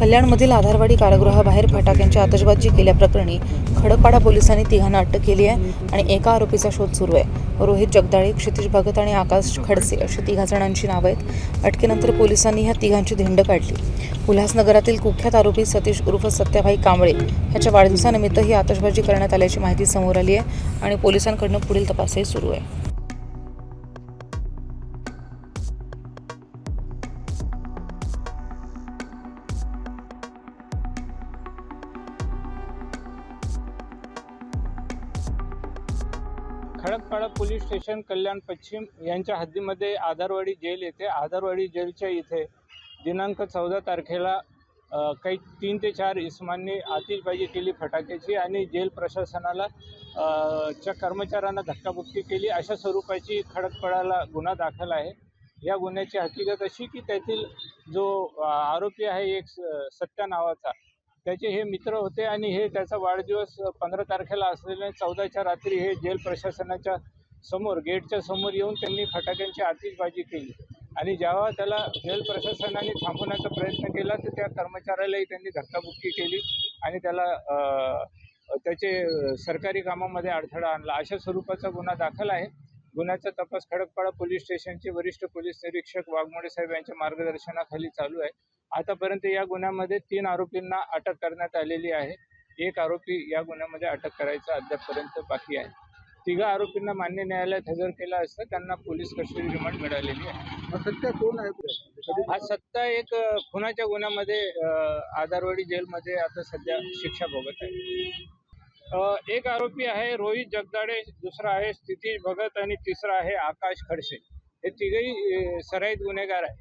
कल्याणमधील आधारवाडी कारागृहाबाहेर फटाक्यांची आतषबाजी केल्याप्रकरणी खडकपाडा पोलिसांनी तिघांना अटक केली आहे आणि एका आरोपीचा शोध सुरू आहे। रोहित जगदाळे, क्षितिज भगत आणि आकाश खडसे अशी तिघा जणांची नावे आहेत। अटकेनंतर पोलिसांनी ह्या तिघांची धिंड काढली। उल्हासनगरातील कुख्यात आरोपी सतीश उर्फ सत्याभाई कांबळे ह्याच्या वाढदिवसानिमित्त ही आतषबाजी करण्यात आल्याची माहिती समोर आली आहे आणि पोलिसांकडून पुढील तपासही सुरू आहे। खडकपाडा पोलीस स्टेशन कल्याण पश्चिम यांच्या हद्दीमध्ये आधारवाडी जेल येथे आधारवाडी जेलच्या इथे दिनांक 14 तारखेला काही 3 ते 4 इसमांनी आतिषबाजी केली फटाक्याची आणि जेल प्रशासनाला च्या कर्मचाऱ्यांना धक्काबुक्की केली अशा स्वरूपाची खडकपाडाला गुन्हा दाखल आहे। या गुन्ह्याची हकीकत अशी की त्यातील जो आरोपी आहे एक सत्या नावाचा, त्याचे हे मित्र होते आणि हे त्याचा वाढदिवस 15 तारखेला असलेल्या 14च्या रात्री हे जेल प्रशासनाच्या समोर गेटच्या समोर येऊन त्यांनी फटाक्यांची आतिषबाजी केली आणि जेव्हा त्याला जेल प्रशासनाने थांबवण्याचा प्रयत्न केला तर त्या कर्मचाऱ्यालाही त्यांनी धक्काबुक्की केली आणि त्याला त्याचे सरकारी कामामध्ये अडथळा आणला। अशा स्वरूपाचा गुन्हा दाखल आहे। गुन्ह्याचा तपास खडकपाडा पोलीस स्टेशनचे वरिष्ठ पोलीस निरीक्षक वाघमोडे साहेब यांच्या मार्गदर्शनाखाली चालू आहे। आतापर्यंत या गुन्ह्यामध्ये 3 आरोपींना अटक करण्यात आलेली आहे। एक आरोपी या गुन्ह्यामध्ये अटक करायचा अद्यापपर्यंत बाकी आहे। 3 आरोपींना मान्य न्यायालयात हजर केला असता त्यांना पोलीस कस्टडी रिमांड मिळालेली आहे। सत्या कोण आहे? हा सत्ता एक खुनाच्या गुन्ह्यामध्ये आधारवाडी जेलमध्ये आता सध्या शिक्षा भोगत आहे। एक आरोपी आहे रोहित जगदाळे, दुसरा आहे क्षितिज भगत आणि तिसरा आहे आकाश खडसे। हे तिघही सराईत गुन्हेगार आहे।